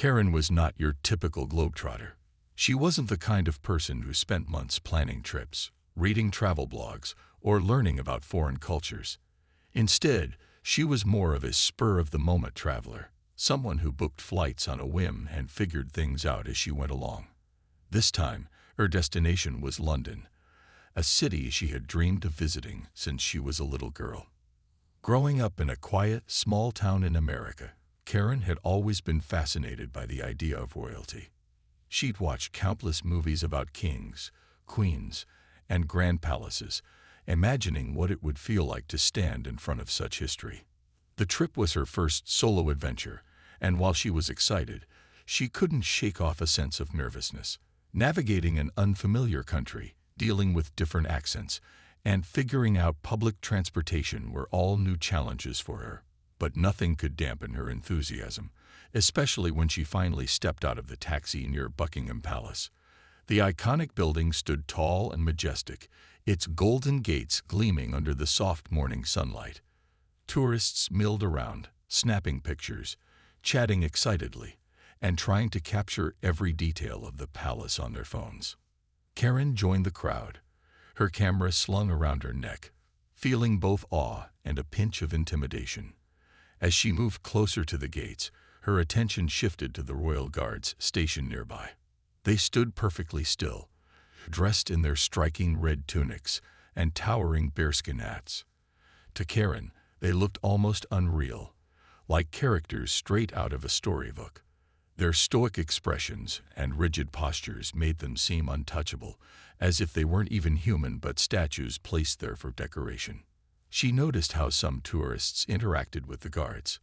Karen was not your typical globetrotter. She wasn't the kind of person who spent months planning trips, reading travel blogs, or learning about foreign cultures. Instead, she was more of a spur-of-the-moment traveler, someone who booked flights on a whim and figured things out as she went along. This time, her destination was London, a city she had dreamed of visiting since she was a little girl. Growing up in a quiet, small town in America, Karen had always been fascinated by the idea of royalty. She'd watched countless movies about kings, queens, and grand palaces, imagining what it would feel like to stand in front of such history. The trip was her first solo adventure, and while she was excited, she couldn't shake off a sense of nervousness. Navigating an unfamiliar country, dealing with different accents, and figuring out public transportation were all new challenges for her. But nothing could dampen her enthusiasm, especially when she finally stepped out of the taxi near Buckingham Palace. The iconic building stood tall and majestic, its golden gates gleaming under the soft morning sunlight. Tourists milled around, snapping pictures, chatting excitedly, and trying to capture every detail of the palace on their phones. Karen joined the crowd, her camera slung around her neck, feeling both awe and a pinch of intimidation. As she moved closer to the gates, her attention shifted to the royal guards stationed nearby. They stood perfectly still, dressed in their striking red tunics and towering bearskin hats. To Karen, they looked almost unreal, like characters straight out of a storybook. Their stoic expressions and rigid postures made them seem untouchable, as if they weren't even human but statues placed there for decoration. She noticed how some tourists interacted with the guards.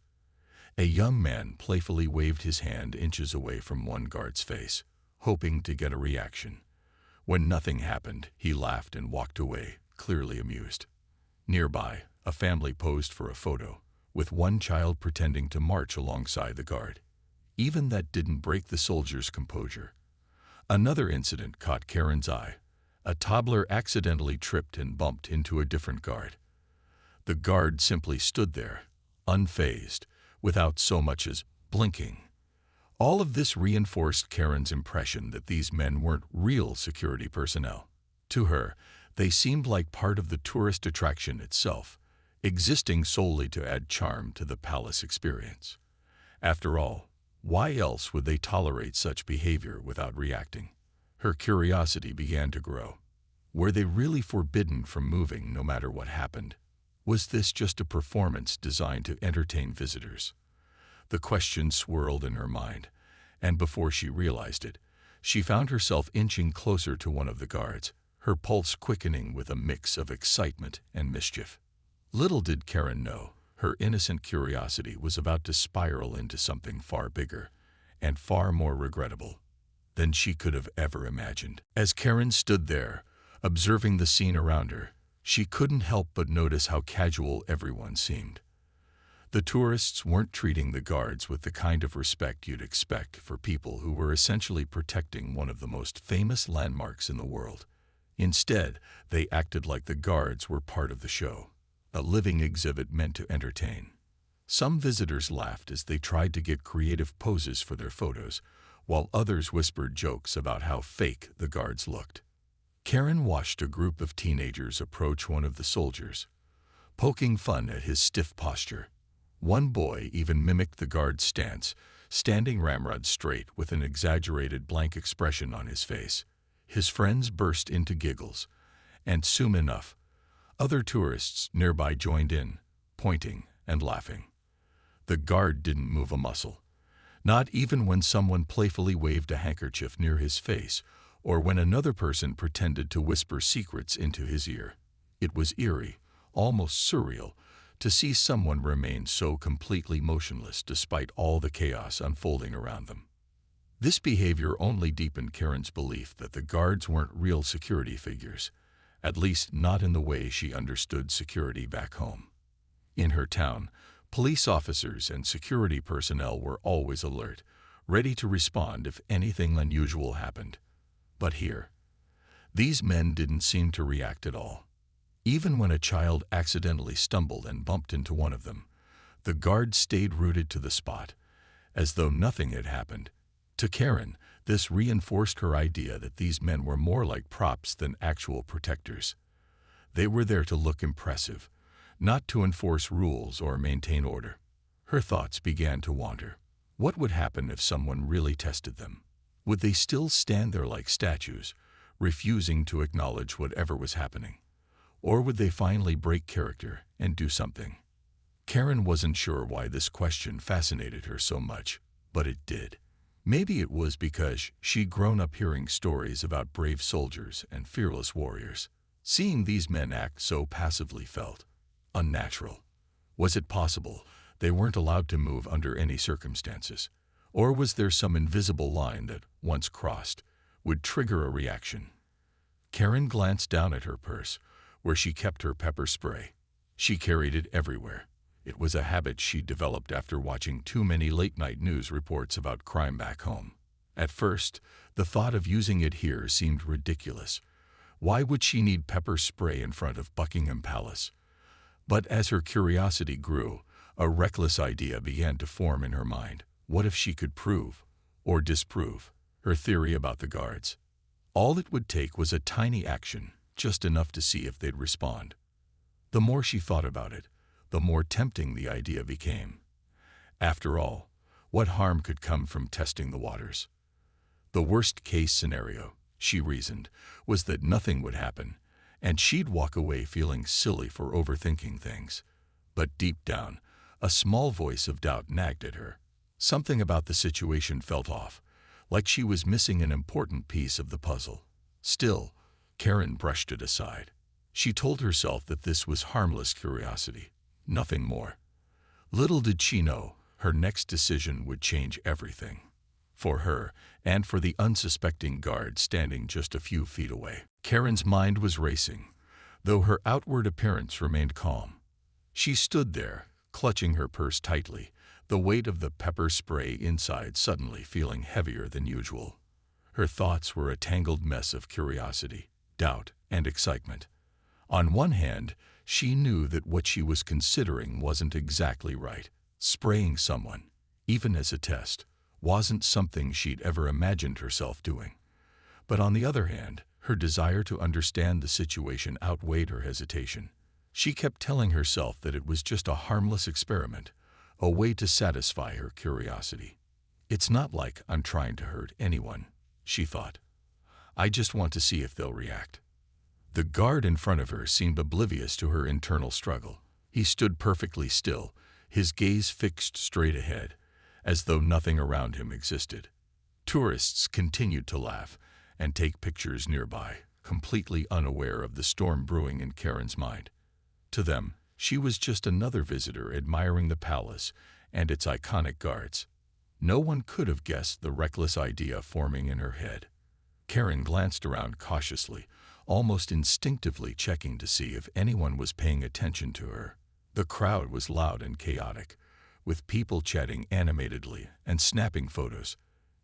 A young man playfully waved his hand inches away from one guard's face, hoping to get a reaction. When nothing happened, he laughed and walked away, clearly amused. Nearby, a family posed for a photo, with one child pretending to march alongside the guard. Even that didn't break the soldier's composure. Another incident caught Karen's eye. A toddler accidentally tripped and bumped into a different guard. The guard simply stood there, unfazed, without so much as blinking. All of this reinforced Karen's impression that these men weren't real security personnel. To her, they seemed like part of the tourist attraction itself, existing solely to add charm to the palace experience. After all, why else would they tolerate such behavior without reacting? Her curiosity began to grow. Were they really forbidden from moving no matter what happened? Was this just a performance designed to entertain visitors? The question swirled in her mind, and before she realized it, she found herself inching closer to one of the guards, her pulse quickening with a mix of excitement and mischief. Little did Karen know, her innocent curiosity was about to spiral into something far bigger and far more regrettable than she could have ever imagined. As Karen stood there, observing the scene around her, she couldn't help but notice how casual everyone seemed. The tourists weren't treating the guards with the kind of respect you'd expect for people who were essentially protecting one of the most famous landmarks in the world. Instead, they acted like the guards were part of the show, a living exhibit meant to entertain. Some visitors laughed as they tried to get creative poses for their photos, while others whispered jokes about how fake the guards looked. Karen watched a group of teenagers approach one of the soldiers, poking fun at his stiff posture. One boy even mimicked the guard's stance, standing ramrod straight with an exaggerated blank expression on his face. His friends burst into giggles, and soon enough, other tourists nearby joined in, pointing and laughing. The guard didn't move a muscle, not even when someone playfully waved a handkerchief near his face or when another person pretended to whisper secrets into his ear. It was eerie, almost surreal, to see someone remain so completely motionless despite all the chaos unfolding around them. This behavior only deepened Karen's belief that the guards weren't real security figures, at least not in the way she understood security back home. In her town, police officers and security personnel were always alert, ready to respond if anything unusual happened. But here, these men didn't seem to react at all. Even when a child accidentally stumbled and bumped into one of them, the guards stayed rooted to the spot, as though nothing had happened. To Karen, this reinforced her idea that these men were more like props than actual protectors. They were there to look impressive, not to enforce rules or maintain order. Her thoughts began to wander. What would happen if someone really tested them? Would they still stand there like statues, refusing to acknowledge whatever was happening? Or would they finally break character and do something? Karen wasn't sure why this question fascinated her so much, but it did. Maybe it was because she'd grown up hearing stories about brave soldiers and fearless warriors. Seeing these men act so passively felt unnatural. Was it possible they weren't allowed to move under any circumstances? Or was there some invisible line that, once crossed, would trigger a reaction? Karen glanced down at her purse, where she kept her pepper spray. She carried it everywhere. It was a habit she'd developed after watching too many late-night news reports about crime back home. At first, the thought of using it here seemed ridiculous. Why would she need pepper spray in front of Buckingham Palace? But as her curiosity grew, a reckless idea began to form in her mind. What if she could prove, or disprove, her theory about the guards? All it would take was a tiny action, just enough to see if they'd respond. The more she thought about it, the more tempting the idea became. After all, what harm could come from testing the waters? The worst-case scenario, she reasoned, was that nothing would happen, and she'd walk away feeling silly for overthinking things. But deep down, a small voice of doubt nagged at her. Something about the situation felt off, like she was missing an important piece of the puzzle. Still, Karen brushed it aside. She told herself that this was harmless curiosity, nothing more. Little did she know, her next decision would change everything. For her, and for the unsuspecting guard standing just a few feet away. Karen's mind was racing, though her outward appearance remained calm. She stood there, clutching her purse tightly, the weight of the pepper spray inside suddenly feeling heavier than usual. Her thoughts were a tangled mess of curiosity, doubt, and excitement. On one hand, she knew that what she was considering wasn't exactly right. Spraying someone, even as a test, wasn't something she'd ever imagined herself doing. But on the other hand, her desire to understand the situation outweighed her hesitation. She kept telling herself that it was just a harmless experiment, a way to satisfy her curiosity. It's not like I'm trying to hurt anyone, she thought. I just want to see if they'll react. The guard in front of her seemed oblivious to her internal struggle. He stood perfectly still, his gaze fixed straight ahead, as though nothing around him existed. Tourists continued to laugh and take pictures nearby, completely unaware of the storm brewing in Karen's mind. To them, she was just another visitor admiring the palace and its iconic guards. No one could have guessed the reckless idea forming in her head. Karen glanced around cautiously, almost instinctively checking to see if anyone was paying attention to her. The crowd was loud and chaotic, with people chatting animatedly and snapping photos.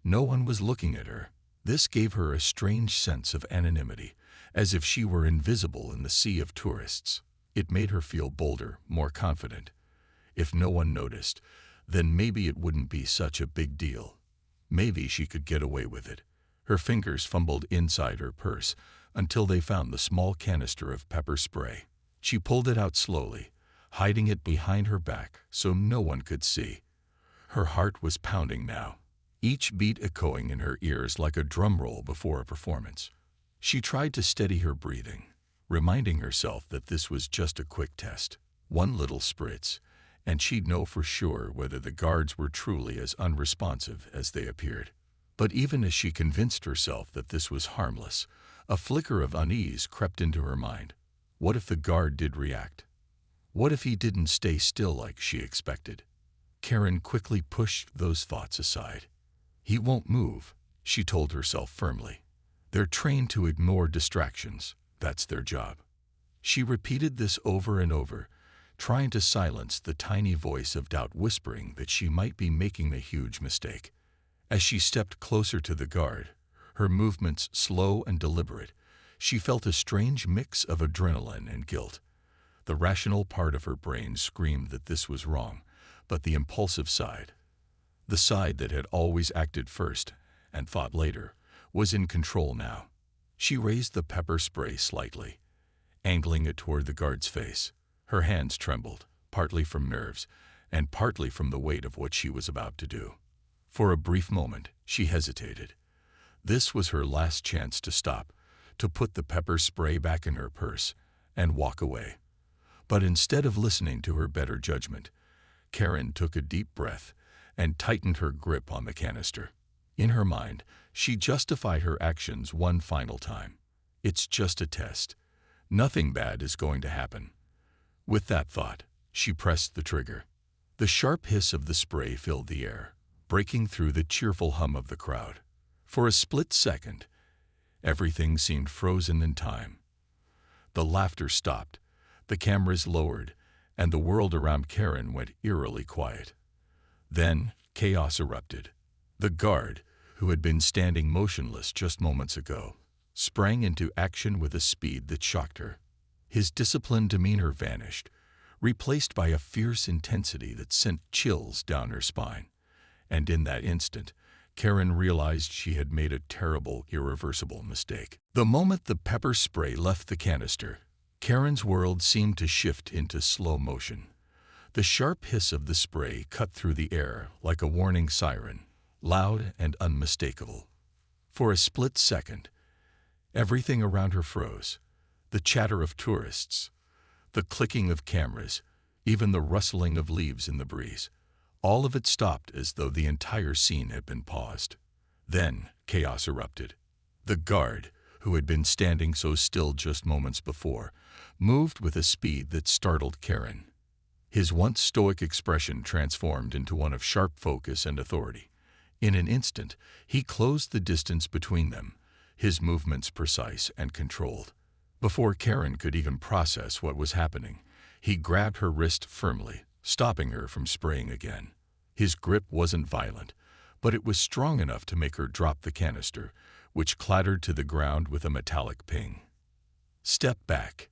No one was looking at her. This gave her a strange sense of anonymity, as if she were invisible in the sea of tourists. It made her feel bolder, more confident. If no one noticed, then maybe it wouldn't be such a big deal. Maybe she could get away with it. Her fingers fumbled inside her purse until they found the small canister of pepper spray. She pulled it out slowly, hiding it behind her back so no one could see. Her heart was pounding now, each beat echoing in her ears like a drum roll before a performance. She tried to steady her breathing, reminding herself that this was just a quick test. One little spritz, and she'd know for sure whether the guards were truly as unresponsive as they appeared. But even as she convinced herself that this was harmless, a flicker of unease crept into her mind. What if the guard did react? What if he didn't stay still like she expected? Karen quickly pushed those thoughts aside. He won't move, she told herself firmly. They're trained to ignore distractions. That's their job. She repeated this over and over, trying to silence the tiny voice of doubt whispering that she might be making a huge mistake. As she stepped closer to the guard, her movements slow and deliberate, she felt a strange mix of adrenaline and guilt. The rational part of her brain screamed that this was wrong, but the impulsive side, The side that had always acted first and thought later was in control now. She raised the pepper spray slightly, angling it toward the guard's face. Her hands trembled, partly from nerves and partly from the weight of what she was about to do. For a brief moment, she hesitated. This was her last chance to stop, to put the pepper spray back in her purse and walk away. But instead of listening to her better judgment, Karen took a deep breath and tightened her grip on the canister. In her mind, she justified her actions one final time. It's just a test. Nothing bad is going to happen. With that thought, she pressed the trigger. The sharp hiss of the spray filled the air, breaking through the cheerful hum of the crowd. For a split second, everything seemed frozen in time. The laughter stopped, the cameras lowered, and the world around Karen went eerily quiet. Then, chaos erupted. The guard, who had been standing motionless just moments ago, sprang into action with a speed that shocked her. His disciplined demeanor vanished, replaced by a fierce intensity that sent chills down her spine. And in that instant, Karen realized she had made a terrible, irreversible mistake. The moment the pepper spray left the canister, Karen's world seemed to shift into slow motion. The sharp hiss of the spray cut through the air like a warning siren, loud and unmistakable. For a split second, everything around her froze. The chatter of tourists, the clicking of cameras, even the rustling of leaves in the breeze. All of it stopped as though the entire scene had been paused. Then chaos erupted. The guard, who had been standing so still just moments before, moved with a speed that startled Karen. His once stoic expression transformed into one of sharp focus and authority. In an instant, he closed the distance between them, his movements precise and controlled. Before Karen could even process what was happening, he grabbed her wrist firmly, stopping her from spraying again. His grip wasn't violent, but it was strong enough to make her drop the canister, which clattered to the ground with a metallic ping. "Step back,"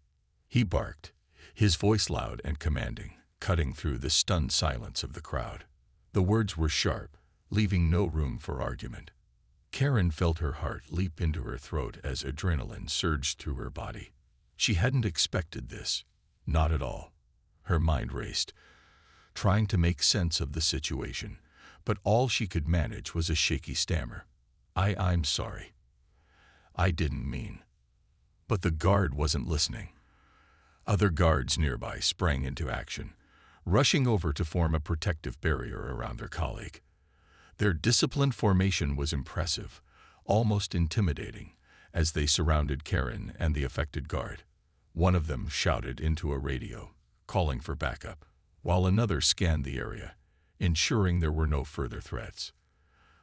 he barked, his voice loud and commanding, cutting through the stunned silence of the crowd. The words were sharp, leaving no room for argument. Karen felt her heart leap into her throat as adrenaline surged through her body. She hadn't expected this, not at all. Her mind raced, trying to make sense of the situation, but all she could manage was a shaky stammer. I'm sorry. I didn't mean." But the guard wasn't listening. Other guards nearby sprang into action, rushing over to form a protective barrier around their colleague. Their disciplined formation was impressive, almost intimidating, as they surrounded Karen and the affected guard. One of them shouted into a radio, calling for backup, while another scanned the area, ensuring there were no further threats.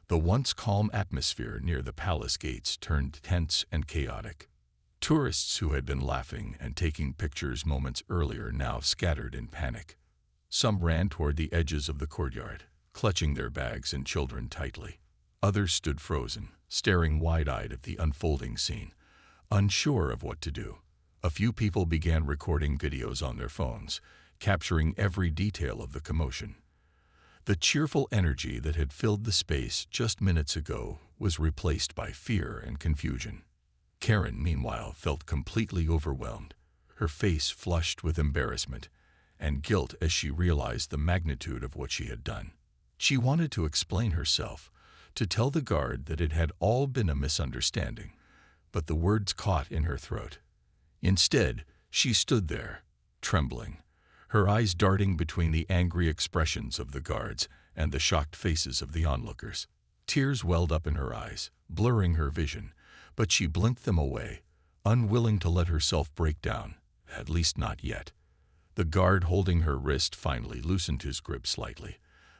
The once calm atmosphere near the palace gates turned tense and chaotic. Tourists who had been laughing and taking pictures moments earlier now scattered in panic. Some ran toward the edges of the courtyard, clutching their bags and children tightly. Others stood frozen, staring wide-eyed at the unfolding scene, unsure of what to do. A few people began recording videos on their phones, capturing every detail of the commotion. The cheerful energy that had filled the space just minutes ago was replaced by fear and confusion. Karen, meanwhile, felt completely overwhelmed, her face flushed with embarrassment and guilt as she realized the magnitude of what she had done. She wanted to explain herself, to tell the guard that it had all been a misunderstanding, but the words caught in her throat. Instead, she stood there, trembling, her eyes darting between the angry expressions of the guards and the shocked faces of the onlookers. Tears welled up in her eyes, blurring her vision, but she blinked them away, unwilling to let herself break down, at least not yet. The guard holding her wrist finally loosened his grip slightly,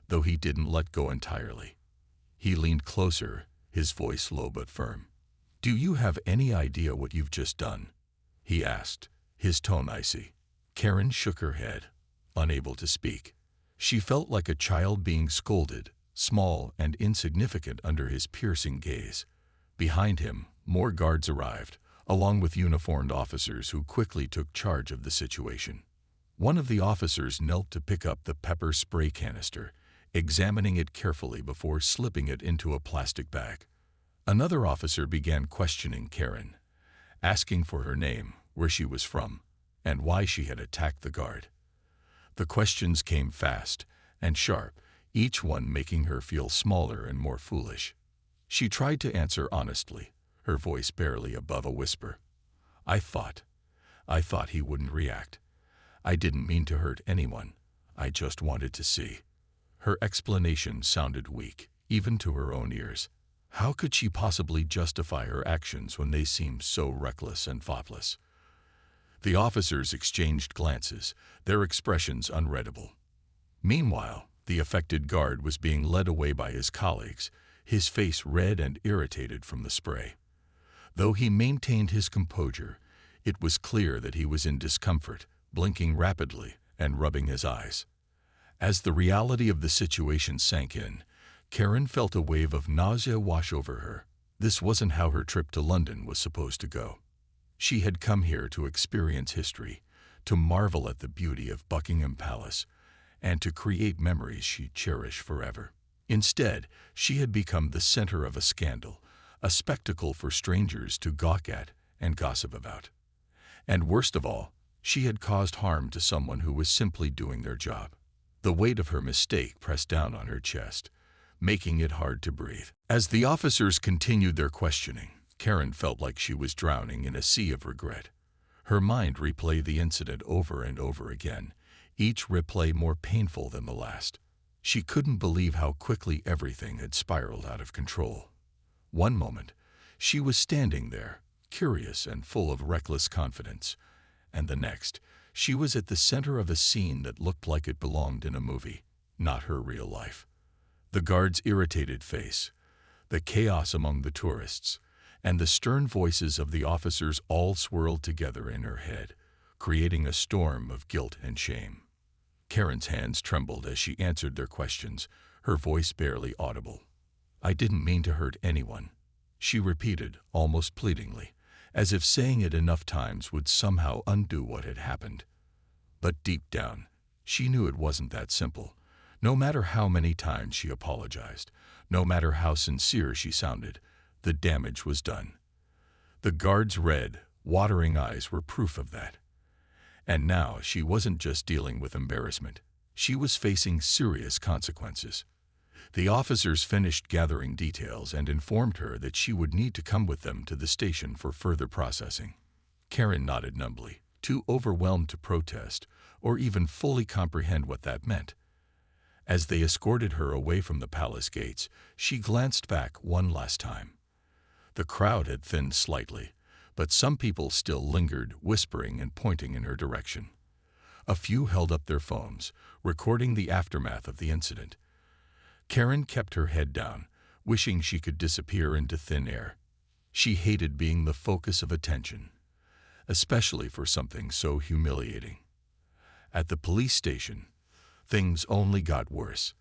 though he didn't let go entirely. He leaned closer, his voice low but firm. "Do you have any idea what you've just done?" he asked, his tone icy. Karen shook her head, unable to speak. She felt like a child being scolded, small and insignificant under his piercing gaze. Behind him, more guards arrived, along with uniformed officers who quickly took charge of the situation. One of the officers knelt to pick up the pepper spray canister, examining it carefully before slipping it into a plastic bag. Another officer began questioning Karen, asking for her name, where she was from, and why she had attacked the guard. The questions came fast and sharp, each one making her feel smaller and more foolish. She tried to answer honestly, her voice barely above a whisper. I thought he wouldn't react. I didn't mean to hurt anyone. I just wanted to see. Her explanation sounded weak, even to her own ears. How could she possibly justify her actions when they seemed so reckless and thoughtless? The officers exchanged glances, their expressions unreadable. Meanwhile, the affected guard was being led away by his colleagues, his face red and irritated from the spray. Though he maintained his composure, it was clear that he was in discomfort, blinking rapidly and rubbing his eyes. As the reality of the situation sank in, Karen felt a wave of nausea wash over her. This wasn't how her trip to London was supposed to go. She had come here to experience history, to marvel at the beauty of Buckingham Palace, and to create memories she'd cherish forever. Instead, she had become the center of a scandal, a spectacle for strangers to gawk at and gossip about. And worst of all, she had caused harm to someone who was simply doing their job. The weight of her mistake pressed down on her chest, making it hard to breathe. As the officers continued their questioning, Karen felt like she was drowning in a sea of regret. Her mind replayed the incident over and over again, each replay more painful than the last. She couldn't believe how quickly everything had spiraled out of control. One moment, she was standing there, curious and full of reckless confidence, and the next, she was at the center of a scene that looked like it belonged in a movie, not her real life. The guard's irritated face, the chaos among the tourists, and the stern voices of the officers all swirled together in her head, creating a storm of guilt and shame. Karen's hands trembled as she answered their questions, her voice barely audible. I didn't mean to hurt anyone, she repeated, almost pleadingly, as if saying it enough times would somehow undo what had happened. But deep down, she knew it wasn't that simple. No matter how many times she apologized, no matter how sincere she sounded, the damage was done. The guard's red, watering eyes were proof of that. And now she wasn't just dealing with embarrassment. She was facing serious consequences. The officers finished gathering details and informed her that she would need to come with them to the station for further processing. Karen nodded numbly, too overwhelmed to protest or even fully comprehend what that meant. As they escorted her away from the palace gates, she glanced back one last time. The crowd had thinned slightly, but some people still lingered, whispering and pointing in her direction. A few held up their phones, recording the aftermath of the incident. Karen kept her head down, wishing she could disappear into thin air. She hated being the focus of attention, especially for something so humiliating. At the police station, things only got worse.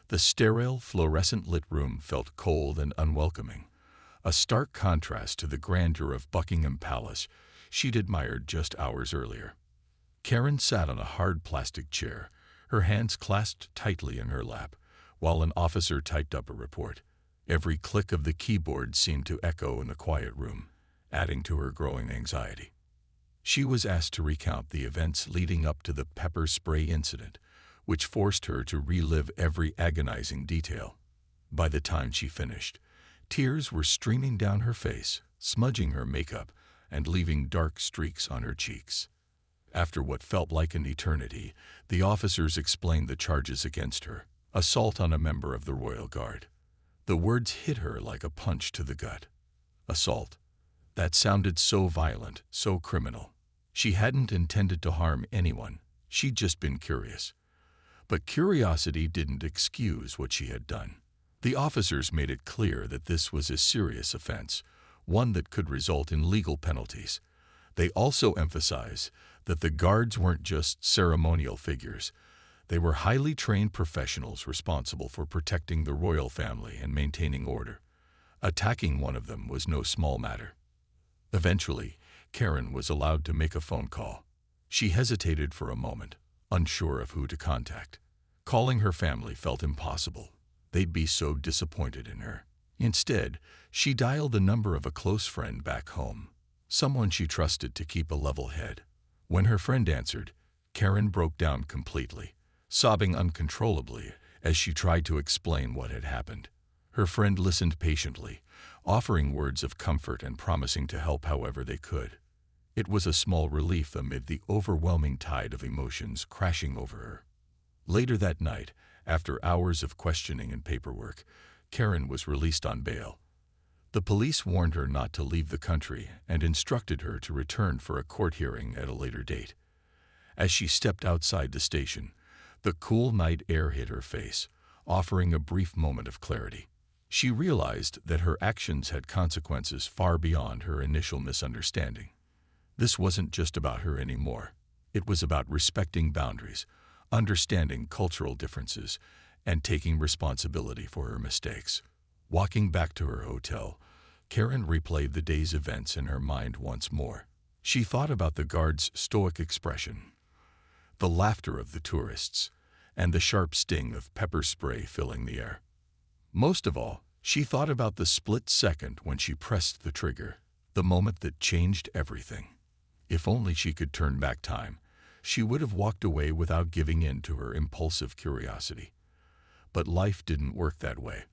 The sterile, fluorescent-lit room felt cold and unwelcoming, a stark contrast to the grandeur of Buckingham Palace she'd admired just hours earlier. Karen sat on a hard plastic chair, her hands clasped tightly in her lap, while an officer typed up a report. Every click of the keyboard seemed to echo in the quiet room, adding to her growing anxiety. She was asked to recount the events leading up to the pepper spray incident, which forced her to relive every agonizing detail. By the time she finished, tears were streaming down her face, smudging her makeup and leaving dark streaks on her cheeks. After what felt like an eternity, the officers explained the charges against her: assault on a member of the Royal Guard. The words hit her like a punch to the gut. Assault. That sounded so violent, so criminal. She hadn't intended to harm anyone. She'd just been curious. But curiosity didn't excuse what she had done. The officers made it clear that this was a serious offense, one that could result in legal penalties. They also emphasized that the guards weren't just ceremonial figures. They were highly trained professionals responsible for protecting the royal family and maintaining order. Attacking one of them was no small matter. Eventually, Karen was allowed to make a phone call. She hesitated for a moment, unsure of who to contact. Calling her family felt impossible. They'd be so disappointed in her. Instead, she dialed the number of a close friend back home, someone she trusted to keep a level head. When her friend answered, Karen broke down completely, sobbing uncontrollably as she tried to explain what had happened. Her friend listened patiently, offering words of comfort and promising to help however they could. It was a small relief amid the overwhelming tide of emotions crashing over her. Later that night, after hours of questioning and paperwork, Karen was released on bail. The police warned her not to leave the country and instructed her to return for a court hearing at a later date. As she stepped outside the station, the cool night air hit her face, offering a brief moment of clarity. She realized that her actions had consequences far beyond her initial misunderstanding. This wasn't just about her anymore. It was about respecting boundaries, understanding cultural differences, and taking responsibility for her mistakes. Walking back to her hotel, Karen replayed the day's events in her mind once more. She thought about the guard's stoic expression, the laughter of the tourists, and the sharp sting of pepper spray filling the air. Most of all, she thought about the split second when she pressed the trigger, the moment that changed everything. If only she could turn back time, she would have walked away without giving in to her impulsive curiosity. But life didn't work that way.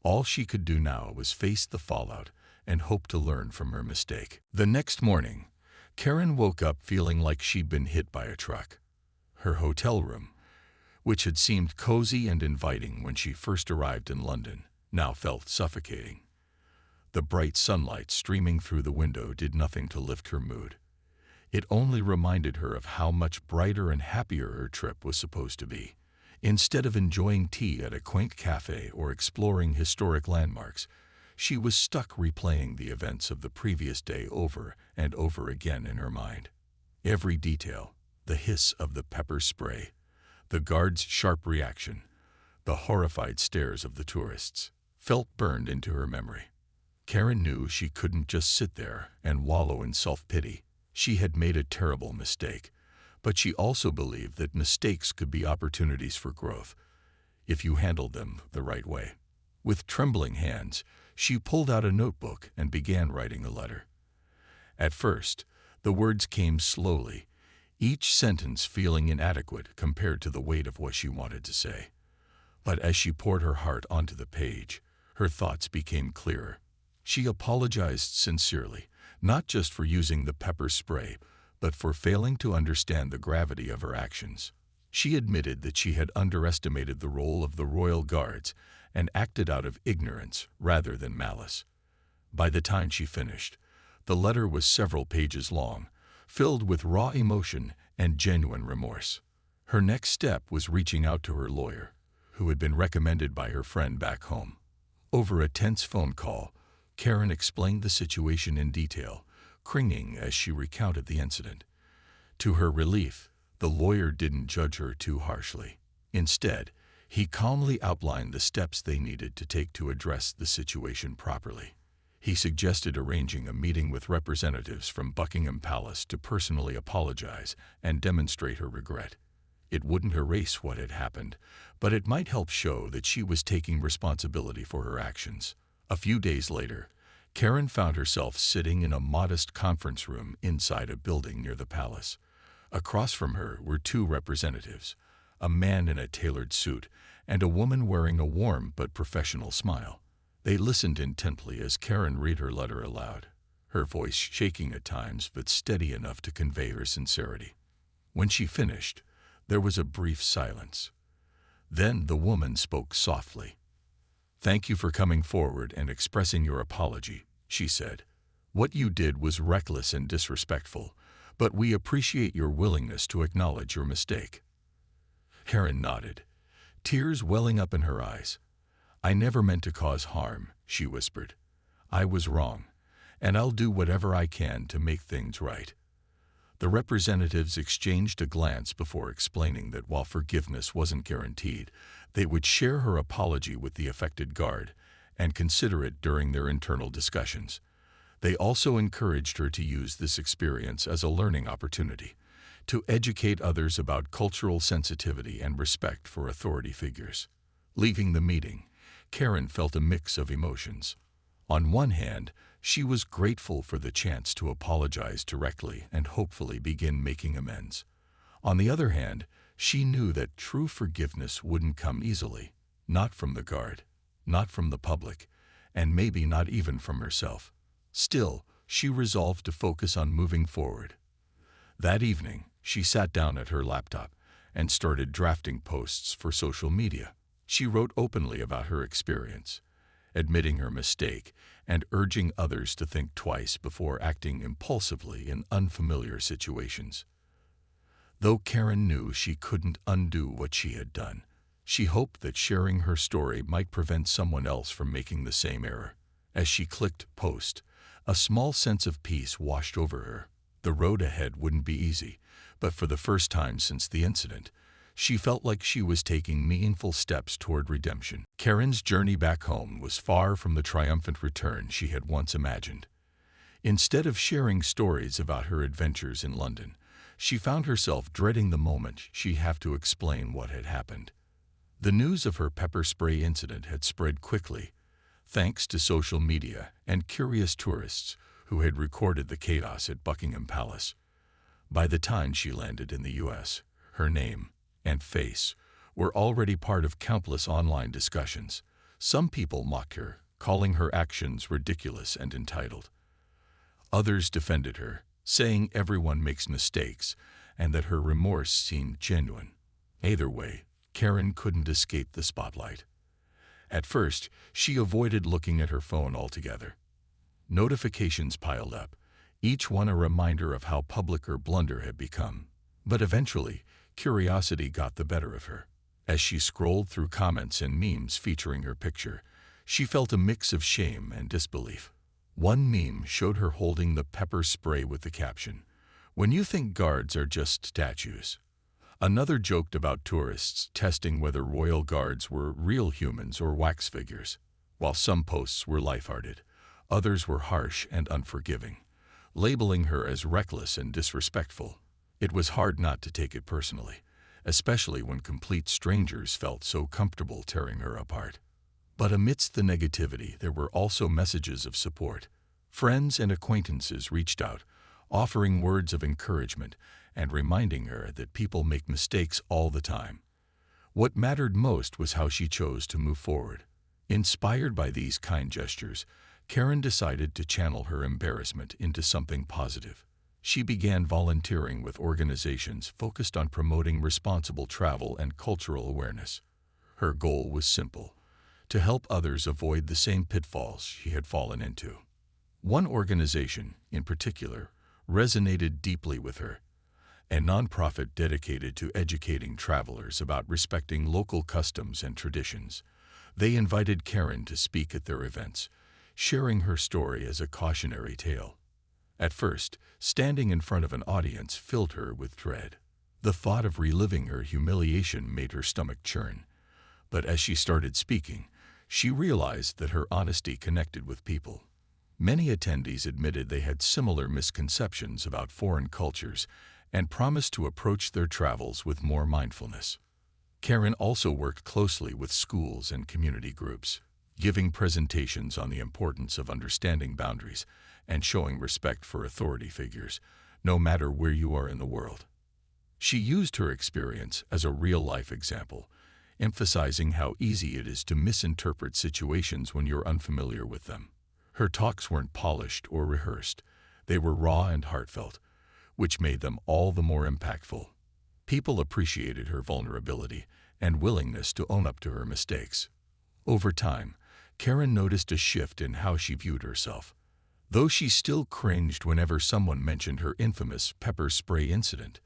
All she could do now was face the fallout and hope to learn from her mistake. The next morning, Karen woke up feeling like she'd been hit by a truck. Her hotel room, which had seemed cozy and inviting when she first arrived in London, now felt suffocating. The bright sunlight streaming through the window did nothing to lift her mood. It only reminded her of how much brighter and happier her trip was supposed to be. Instead of enjoying tea at a quaint cafe or exploring historic landmarks, she was stuck replaying the events of the previous day over and over again in her mind. Every detail, the hiss of the pepper spray, the guard's sharp reaction, the horrified stares of the tourists, felt burned into her memory. Karen knew she couldn't just sit there and wallow in self-pity. She had made a terrible mistake, but she also believed that mistakes could be opportunities for growth, if you handled them the right way. With trembling hands, she pulled out a notebook and began writing a letter. At first, the words came slowly, each sentence feeling inadequate compared to the weight of what she wanted to say. But as she poured her heart onto the page, her thoughts became clearer. She apologized sincerely, not just for using the pepper spray, but for failing to understand the gravity of her actions. She admitted that she had underestimated the role of the Royal Guards and acted out of ignorance rather than malice. By the time she finished, the letter was several pages long, filled with raw emotion and genuine remorse. Her next step was reaching out to her lawyer, who had been recommended by her friend back home. Over a tense phone call, Karen explained the situation in detail, cringing as she recounted the incident. To her relief, the lawyer didn't judge her too harshly. Instead, he calmly outlined the steps they needed to take to address the situation properly. He suggested arranging a meeting with representatives from Buckingham Palace to personally apologize and demonstrate her regret. It wouldn't erase what had happened, but it might help show that she was taking responsibility for her actions. A few days later, Karen found herself sitting in a modest conference room inside a building near the palace. Across from her were two representatives, a man in a tailored suit and a woman wearing a warm but professional smile. They listened intently as Karen read her letter aloud, her voice shaking at times but steady enough to convey her sincerity. When she finished, there was a brief silence. Then the woman spoke softly. "Thank you for coming forward and expressing your apology," she said. "What you did was reckless and disrespectful, but we appreciate your willingness to acknowledge your mistake." Karen nodded, tears welling up in her eyes. "I never meant to cause harm," she whispered. "I was wrong, and I'll do whatever I can to make things right." The representatives exchanged a glance before explaining that while forgiveness wasn't guaranteed, they would share her apology with the affected guard and consider it during their internal discussions. They also encouraged her to use this experience as a learning opportunity, to educate others about cultural sensitivity and respect for authority figures. Leaving the meeting, Karen felt a mix of emotions. On one hand, she was grateful for the chance to apologize directly and hopefully begin making amends. On the other hand, she knew that true forgiveness wouldn't come easily, not from the guard, not from the public, and maybe not even from herself. Still, she resolved to focus on moving forward. That evening, she sat down at her laptop and started drafting posts for social media. She wrote openly about her experience, admitting her mistake and urging others to think twice before acting impulsively in unfamiliar situations. Though Karen knew she couldn't undo what she had done, she hoped that sharing her story might prevent someone else from making the same error. As she clicked post, a small sense of peace washed over her. The road ahead wouldn't be easy, but for the first time since the incident, she felt like she was taking meaningful steps toward redemption. Karen's journey back home was far from the triumphant return she had once imagined. Instead of sharing stories about her adventures in London, she found herself dreading the moment she'd have to explain what had happened. The news of her pepper spray incident had spread quickly, thanks to social media and curious tourists who had recorded the chaos at Buckingham Palace. By the time she landed in the US, her name and face were already part of countless online discussions. Some people mocked her, calling her actions ridiculous and entitled. Others defended her, saying everyone makes mistakes and that her remorse seemed genuine. Either way, Karen couldn't escape the spotlight. At first, she avoided looking at her phone altogether. Notifications piled up, each one a reminder of how public her blunder had become. But eventually, curiosity got the better of her. As she scrolled through comments and memes featuring her picture, she felt a mix of shame and disbelief. One meme showed her holding the pepper spray with the caption, "When you think guards are just statues." Another joked about tourists testing whether royal guards were real humans or wax figures. While some posts were lighthearted, others were harsh and unforgiving, labeling her as reckless and disrespectful. It was hard not to take it personally, especially when complete strangers felt so comfortable tearing her apart. But amidst the negativity, there were also messages of support. Friends and acquaintances reached out, offering words of encouragement and reminding her that people make mistakes all the time. What mattered most was how she chose to move forward. Inspired by these kind gestures, Karen decided to channel her embarrassment into something positive. She began volunteering with organizations focused on promoting responsible travel and cultural awareness. Her goal was simple: to help others avoid the same pitfalls she had fallen into. One organization, in particular, resonated deeply with her, a nonprofit dedicated to educating travelers about respecting local customs and traditions. They invited Karen to speak at their events, sharing her story as a cautionary tale. At first, standing in front of an audience filled her with dread. The thought of reliving her humiliation made her stomach churn. But as she started speaking, she realized that her honesty connected with people. Many attendees admitted they had similar misconceptions about foreign cultures and promised to approach their travels with more mindfulness. Karen also worked closely with schools and community groups, giving presentations on the importance of understanding boundaries and showing respect for authority figures, no matter where you are in the world. She used her experience as a real-life example, emphasizing how easy it is to misinterpret situations when you're unfamiliar with them. Her talks weren't polished or rehearsed. They were raw and heartfelt, which made them all the more impactful. People appreciated her vulnerability and willingness to own up to her mistakes. Over time, Karen noticed a shift in how she viewed herself. Though she still cringed whenever someone mentioned her infamous pepper spray incident,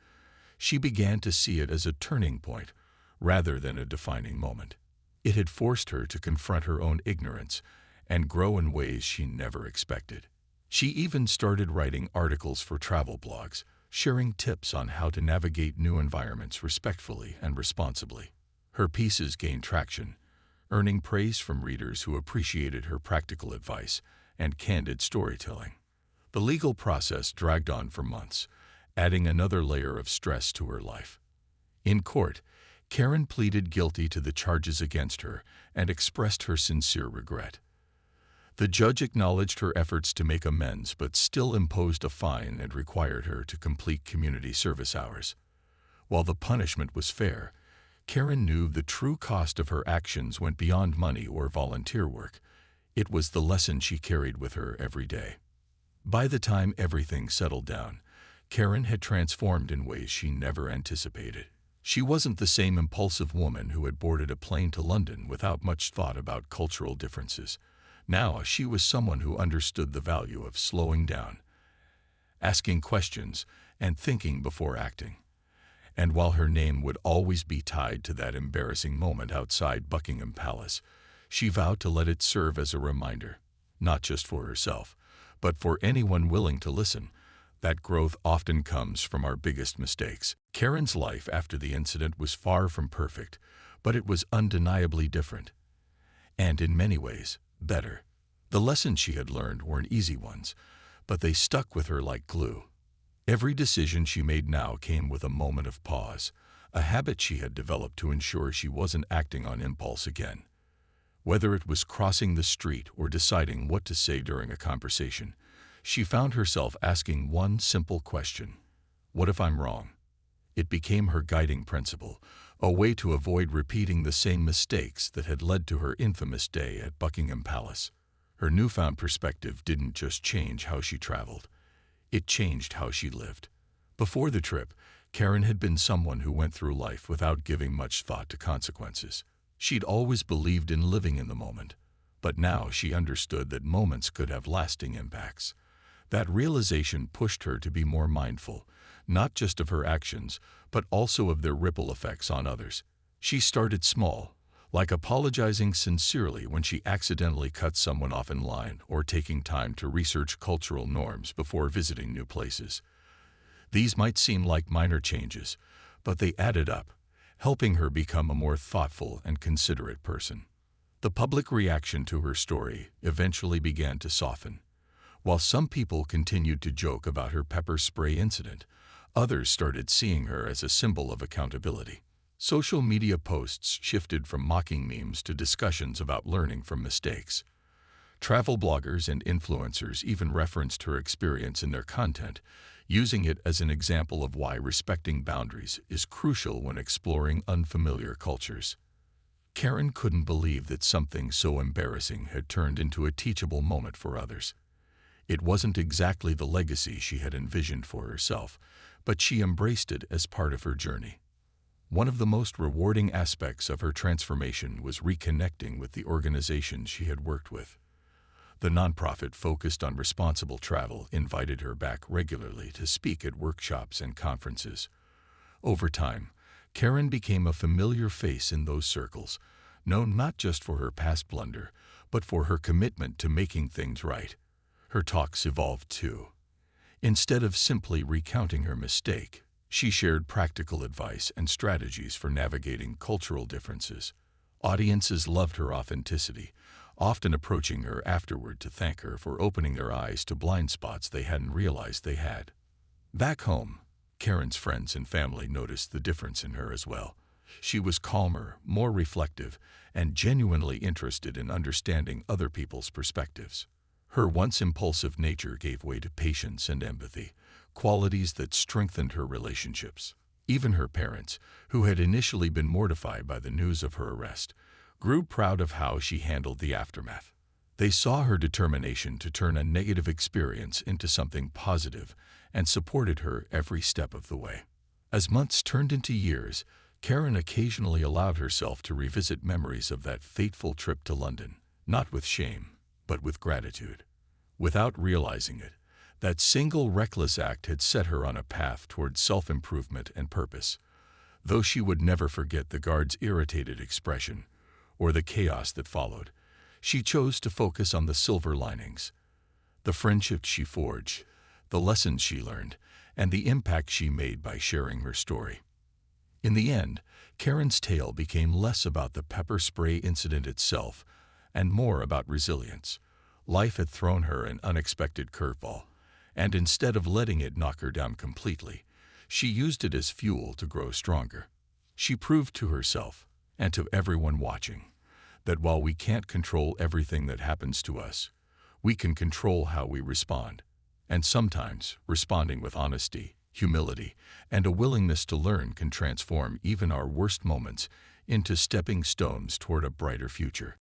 she began to see it as a turning point rather than a defining moment. It had forced her to confront her own ignorance and grow in ways she never expected. She even started writing articles for travel blogs, sharing tips on how to navigate new environments respectfully and responsibly. Her pieces gained traction, earning praise from readers who appreciated her practical advice and candid storytelling. The legal process dragged on for months, adding another layer of stress to her life. In court, Karen pleaded guilty to the charges against her and expressed her sincere regret. The judge acknowledged her efforts to make amends but still imposed a fine and required her to complete community service hours. While the punishment was fair, Karen knew the true cost of her actions went beyond money or volunteer work. It was the lesson she carried with her every day. By the time everything settled down, Karen had transformed in ways she never anticipated. She wasn't the same impulsive woman who had boarded a plane to London without much thought about cultural differences. Now she was someone who understood the value of slowing down, asking questions, and thinking before acting. And while her name would always be tied to that embarrassing moment outside Buckingham Palace, she vowed to let it serve as a reminder, not just for herself, but for anyone willing to listen, that growth often comes from our biggest mistakes. Karen's life after the incident was far from perfect, but it was undeniably different. And in many ways, better. The lessons she had learned weren't easy ones, but they stuck with her like glue. Every decision she made now came with a moment of pause, a habit she had developed to ensure she wasn't acting on impulse again. Whether it was crossing the street or deciding what to say during a conversation, she found herself asking one simple question: what if I'm wrong? It became her guiding principle, a way to avoid repeating the same mistakes that had led to her infamous day at Buckingham Palace. Her newfound perspective didn't just change how she traveled, it changed how she lived. Before the trip, Karen had been someone who went through life without giving much thought to consequences. She'd always believed in living in the moment, but now she understood that moments could have lasting impacts. That realization pushed her to be more mindful, not just of her actions, but also of their ripple effects on others. She started small, like apologizing sincerely when she accidentally cut someone off in line or taking time to research cultural norms before visiting new places. These might seem like minor changes, but they added up, helping her become a more thoughtful and considerate person. The public reaction to her story eventually began to soften. While some people continued to joke about her pepper spray incident, others started seeing her as a symbol of accountability. Social media posts shifted from mocking memes to discussions about learning from mistakes. Travel bloggers and influencers even referenced her experience in their content, using it as an example of why respecting boundaries is crucial when exploring unfamiliar cultures. Karen couldn't believe that something so embarrassing had turned into a teachable moment for others. It wasn't exactly the legacy she had envisioned for herself, but she embraced it as part of her journey. One of the most rewarding aspects of her transformation was reconnecting with the organizations she had worked with. The nonprofit focused on responsible travel invited her back regularly to speak at workshops and conferences. Over time, Karen became a familiar face in those circles, known not just for her past blunder, but for her commitment to making things right. Her talks evolved too. Instead of simply recounting her mistake, she shared practical advice and strategies for navigating cultural differences. Audiences loved her authenticity, often approaching her afterward to thank her for opening their eyes to blind spots they hadn't realized they had. Back home, Karen's friends and family noticed the difference in her as well. She was calmer, more reflective, and genuinely interested in understanding other people's perspectives. Her once impulsive nature gave way to patience and empathy, qualities that strengthened her relationships. Even her parents, who had initially been mortified by the news of her arrest, grew proud of how she handled the aftermath. They saw her determination to turn a negative experience into something positive and supported her every step of the way. As months turned into years, Karen occasionally allowed herself to revisit memories of that fateful trip to London, not with shame, but with gratitude. Without realizing it, that single reckless act had set her on a path toward self-improvement and purpose. Though she would never forget the guard's irritated expression or the chaos that followed, she chose to focus on the silver linings, the friendships she forged, the lessons she learned, and the impact she made by sharing her story. In the end, Karen's tale became less about the pepper spray incident itself and more about resilience. Life had thrown her an unexpected curveball, and instead of letting it knock her down completely, She used it as fuel to grow stronger. She proved to herself, and to everyone watching, that while we can't control everything that happens to us, we can control how we respond. And sometimes, responding with honesty, humility, and a willingness to learn can transform even our worst moments into stepping stones toward a brighter future.